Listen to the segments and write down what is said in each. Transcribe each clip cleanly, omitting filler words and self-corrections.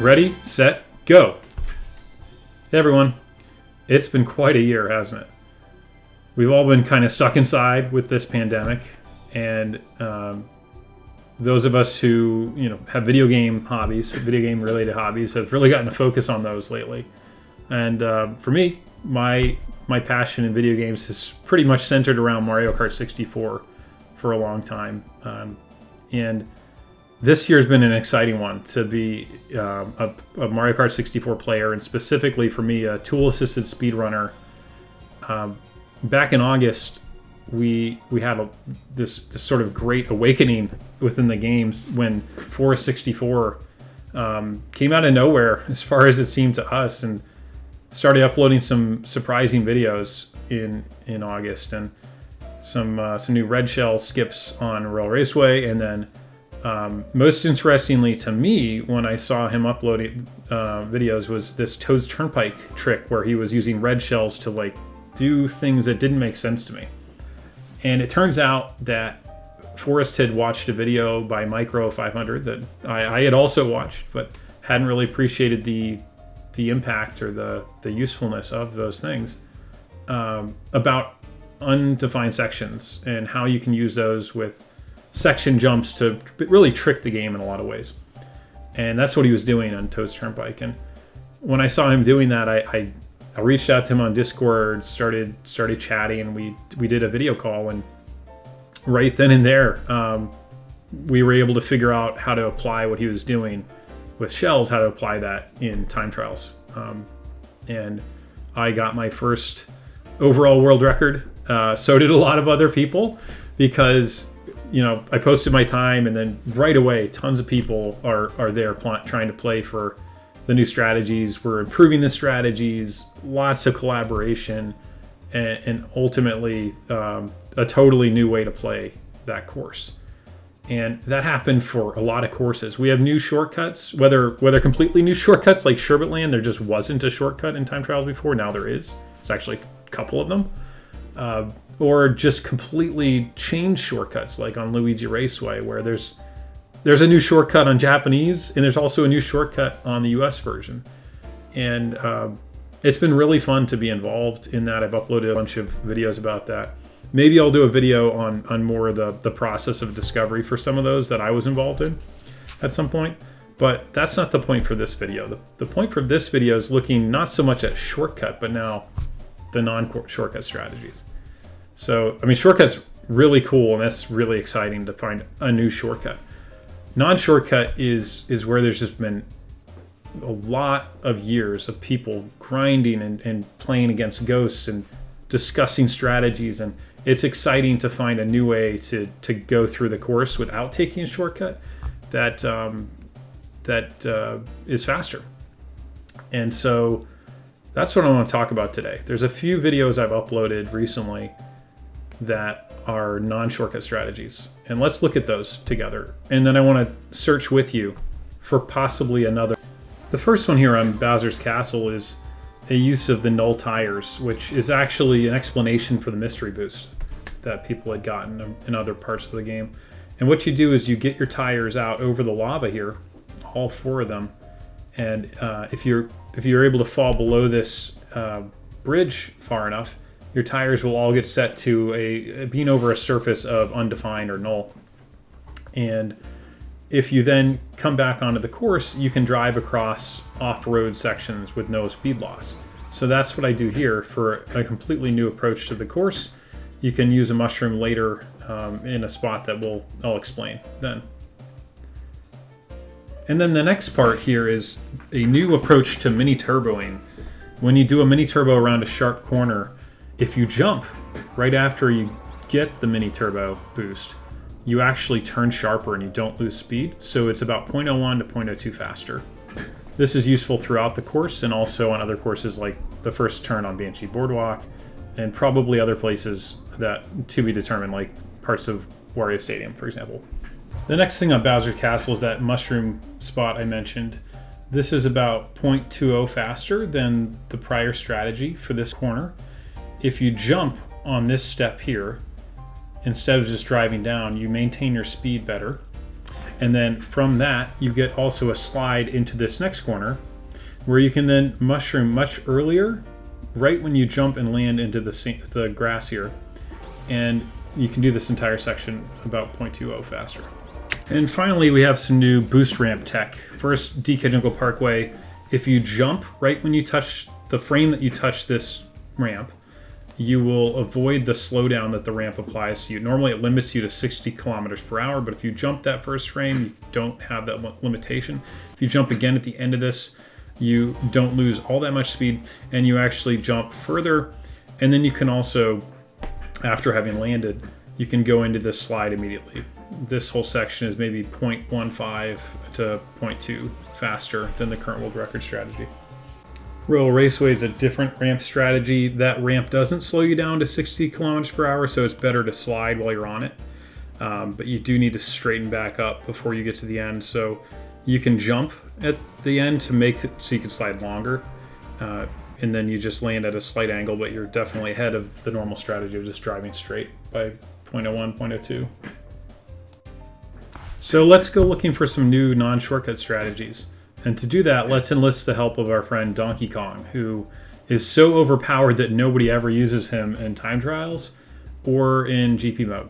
Ready, set, go. Hey everyone. It's been quite a year, hasn't it? We've all been kind of stuck inside with this pandemic, and those of us who have video game related hobbies, have really gotten to focus on those lately. And for me, my passion in video games is pretty much centered around Mario Kart 64 for a long time, and this year's been an exciting one to be a Mario Kart 64 player, and specifically for me, a tool-assisted speedrunner. Back in August, we had this sort of great awakening within the games when Forest 64 came out of nowhere, as far as it seemed to us, and started uploading some surprising videos in August, and some new red shell skips on Rail Raceway, and then most interestingly to me, when I saw him uploading videos, was this Toad's Turnpike trick where he was using red shells to do things that didn't make sense to me. And it turns out that Forrest had watched a video by Micro 500 that I had also watched, but hadn't really appreciated the impact or the usefulness of those things, about undefined sections and how you can use those with section jumps to really trick the game in a lot of ways. And that's what he was doing on Toad's Turnpike. And when I saw him doing that, I reached out to him on Discord, started chatting, and we did a video call. And right then and there, we were able to figure out how to apply what he was doing with shells, how to apply that in time trials. And I got my first overall world record. So did a lot of other people, because I posted my time, and then right away, tons of people are there trying to play for the new strategies. We're improving the strategies, lots of collaboration, and ultimately a totally new way to play that course. And that happened for a lot of courses. We have new shortcuts, whether completely new shortcuts like Sherbetland. There just wasn't a shortcut in time trials before. Now there is. There's actually a couple of them. Or just completely changed shortcuts, like on Luigi Raceway, where there's a new shortcut on Japanese, and there's also a new shortcut on the US version. And it's been really fun to be involved in that. I've uploaded a bunch of videos about that. Maybe I'll do a video on more of the process of discovery for some of those that I was involved in at some point. But that's not the point for this video. The point for this video is looking not so much at shortcut, but now the non-shortcut strategies. So, shortcut's really cool, and that's really exciting to find a new shortcut. Non-shortcut is where there's just been a lot of years of people grinding and playing against ghosts and discussing strategies, and it's exciting to find a new way to go through the course without taking a shortcut that is faster. And so that's what I want to talk about today. There's a few videos I've uploaded recently that are non-shortcut strategies, and let's look at those together. And then I want to search with you for possibly another. The first one here on Bowser's Castle is a use of the null tires, which is actually an explanation for the mystery boost that people had gotten in other parts of the game. And what you do is you get your tires out over the lava here, all 4 of them, and if you're able to fall below this bridge far enough, your tires will all get set to being over a surface of undefined or null. And if you then come back onto the course, you can drive across off-road sections with no speed loss. So that's what I do here for a completely new approach to the course. You can use a mushroom later in a spot that I'll explain then. And then the next part here is a new approach to mini turboing. When you do a mini turbo around a sharp corner, if you jump right after you get the mini turbo boost, you actually turn sharper and you don't lose speed. So it's about 0.01 to 0.02 faster. This is useful throughout the course and also on other courses like the first turn on Banshee Boardwalk, and probably other places that to be determined, like parts of Wario Stadium, for example. The next thing on Bowser Castle is that mushroom spot I mentioned. This is about 0.20 faster than the prior strategy for this corner. If you jump on this step here, instead of just driving down, you maintain your speed better. And then from that, you get also a slide into this next corner where you can then mushroom much earlier, right when you jump and land into the grass here. And you can do this entire section about 0.20 faster. And finally, we have some new boost ramp tech. First, DK Jungle Parkway. If you jump right when you touch the frame that you touch this ramp, you will avoid the slowdown that the ramp applies to you. Normally it limits you to 60 kilometers per hour, but if you jump that first frame, you don't have that limitation. If you jump again at the end of this, you don't lose all that much speed, and you actually jump further. And then you can also, after having landed, you can go into this slide immediately. This whole section is maybe 0.15 to 0.2 faster than the current world record strategy. Royal Raceway is a different ramp strategy. That ramp doesn't slow you down to 60 kilometers per hour, so it's better to slide while you're on it. But you do need to straighten back up before you get to the end. So you can jump at the end to make it so you can slide longer. And then you just land at a slight angle, but you're definitely ahead of the normal strategy of just driving straight by 0.01, 0.02. So let's go looking for some new non-shortcut strategies. And to do that, let's enlist the help of our friend Donkey Kong, who is so overpowered that nobody ever uses him in time trials or in GP mode.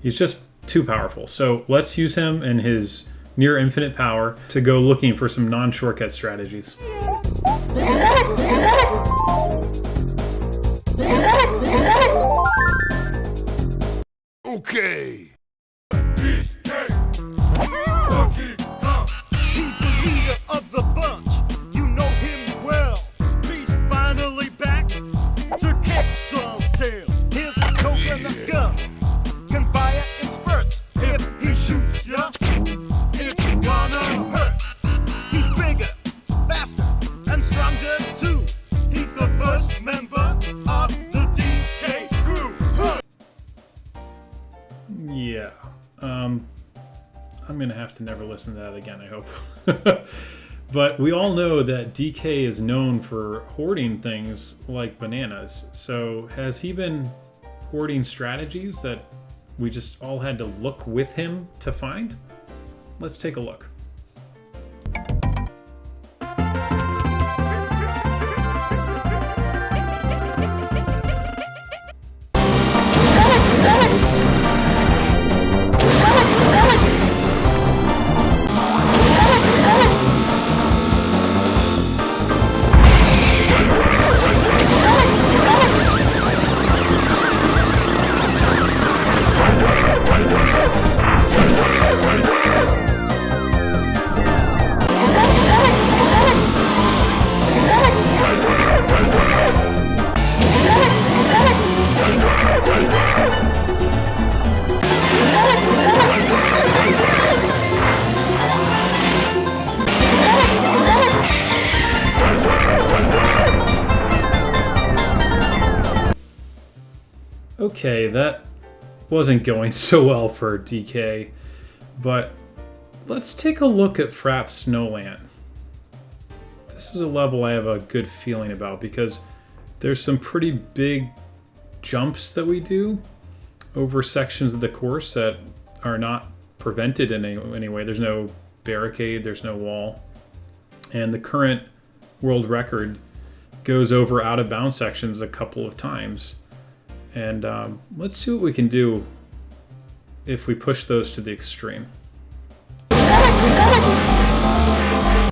He's just too powerful. So let's use him and his near infinite power to go looking for some non-shortcut strategies. Okay. Of the bunch, you know him well. He's finally back to kick some tail. Here's a coconut gun, can fire in spurts. If he shoots ya, it's gonna hurt. He's bigger, faster, and stronger too. He's the first member of the DK crew. Yeah, I'm gonna have to never listen to that again, I hope. But we all know that DK is known for hoarding things like bananas. So has he been hoarding strategies that we just all had to look with him to find? Let's take a look. Okay, that wasn't going so well for DK, but let's take a look at Fraps Snowland. This is a level I have a good feeling about because there's some pretty big jumps that we do over sections of the course that are not prevented in any way. There's no barricade, there's no wall. And the current world record goes over out of bounds sections a couple of times. And let's see what we can do if we push those to the extreme.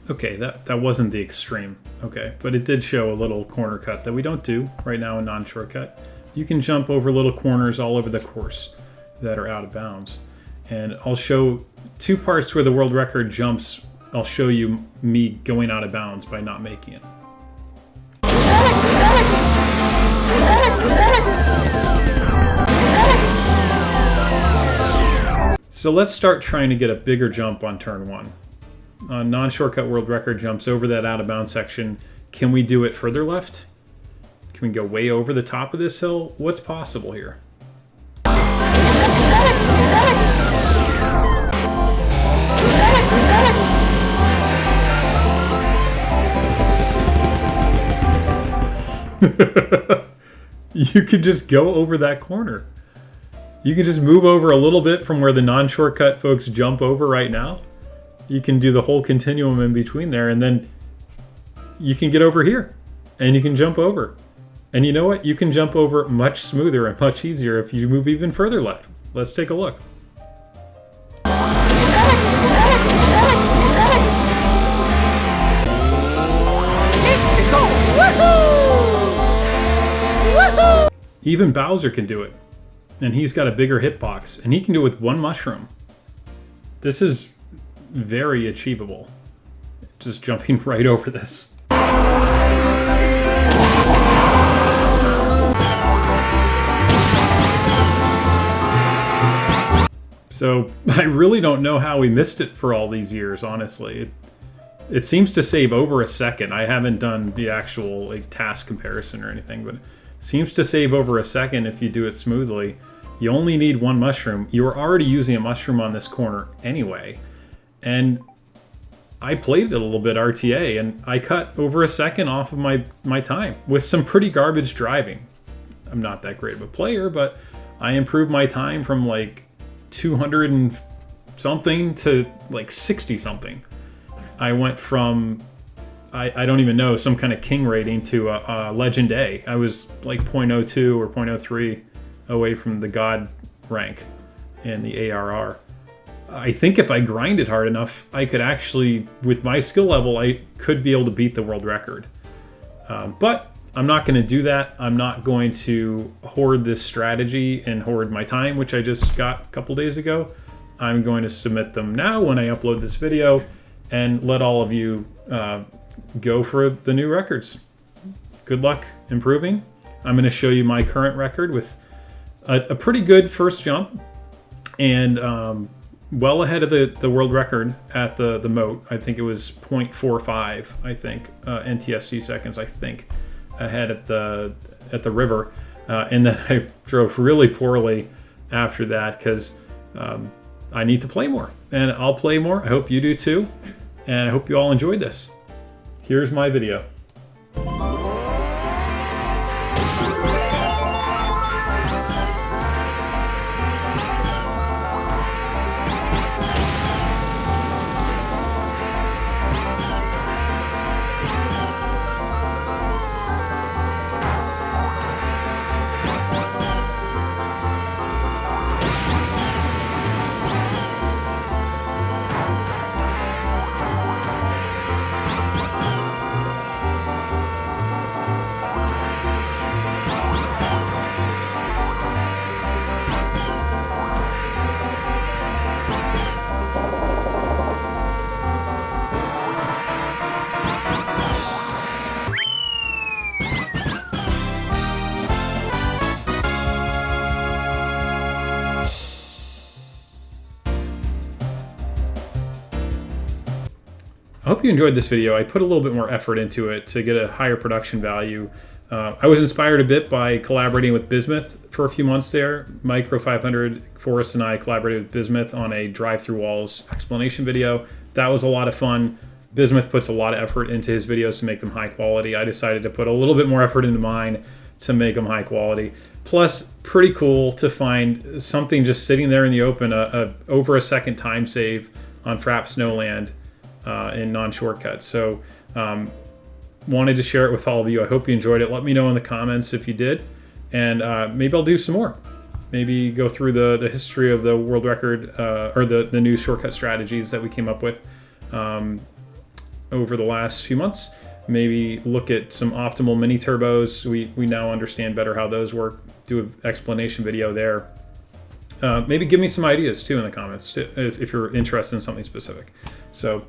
Okay, that wasn't the extreme. Okay, but it did show a little corner cut that we don't do right now in non-shortcut. You can jump over little corners all over the course that are out of bounds. And I'll show two parts where the world record jumps. I'll show you me going out of bounds by not making it. So let's start trying to get a bigger jump on turn one. Non-shortcut world record jumps over that out of bounds section. Can we do it further left? Can we go way over the top of this hill? What's possible here? You could just go over that corner. You can just move over a little bit from where the non-shortcut folks jump over right now. You can do the whole continuum in between there, and then you can get over here, and you can jump over. And you know what? You can jump over much smoother and much easier if you move even further left. Let's take a look. Even Bowser can do it. And he's got a bigger hitbox. And he can do it with one mushroom. This is very achievable. Just jumping right over this. So I really don't know how we missed it for all these years, honestly. It seems to save over a second. I haven't done the actual like task comparison or anything, but it seems to save over a second if you do it smoothly. You only need one mushroom. You were already using a mushroom on this corner anyway. And I played it a little bit RTA, and I cut over a second off of my time with some pretty garbage driving. I'm not that great of a player, but I improved my time from like 200 and something to like 60 something. I went from, I don't even know, some kind of king rating to a legend A. I was like 0.02 or 0.03 away from the god rank in the ARR. I think if I grinded hard enough, I could actually, with my skill level, I could be able to beat the world record. But I'm not going to do that. I'm not going to hoard this strategy and hoard my time, which I just got a couple days ago. I'm going to submit them now when I upload this video and let all of you go for the new records. Good luck improving. I'm going to show you my current record with a pretty good first jump and well ahead of the world record at the moat. I think it was 0.45, I think, NTSC seconds, I think, ahead at the river. And then I drove really poorly after that because I need to play more. And I'll play more. I hope you do too. And I hope you all enjoyed this. Here's my video. I hope you enjoyed this video. I put a little bit more effort into it to get a higher production value. I was inspired a bit by collaborating with Bismuth for a few months there. Micro 500, Forrest and I collaborated with Bismuth on a drive-through walls explanation video. That was a lot of fun. Bismuth puts a lot of effort into his videos to make them high quality. I decided to put a little bit more effort into mine to make them high quality. Plus, pretty cool to find something just sitting there in the open, over a second time save on Fraps Snowland. In non-shortcuts. So wanted to share it with all of you. I hope you enjoyed it. Let me know in the comments if you did, and maybe I'll do some more. Maybe go through the history of the world record or the new shortcut strategies that we came up with over the last few months. Maybe look at some optimal mini turbos. We now understand better how those work. Do an explanation video there. Maybe give me some ideas too in the comments too, if you're interested in something specific. So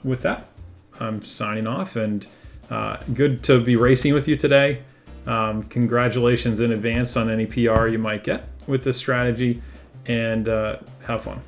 with that, I'm signing off, and good to be racing with you today. Congratulations in advance on any PR you might get with this strategy, and have fun.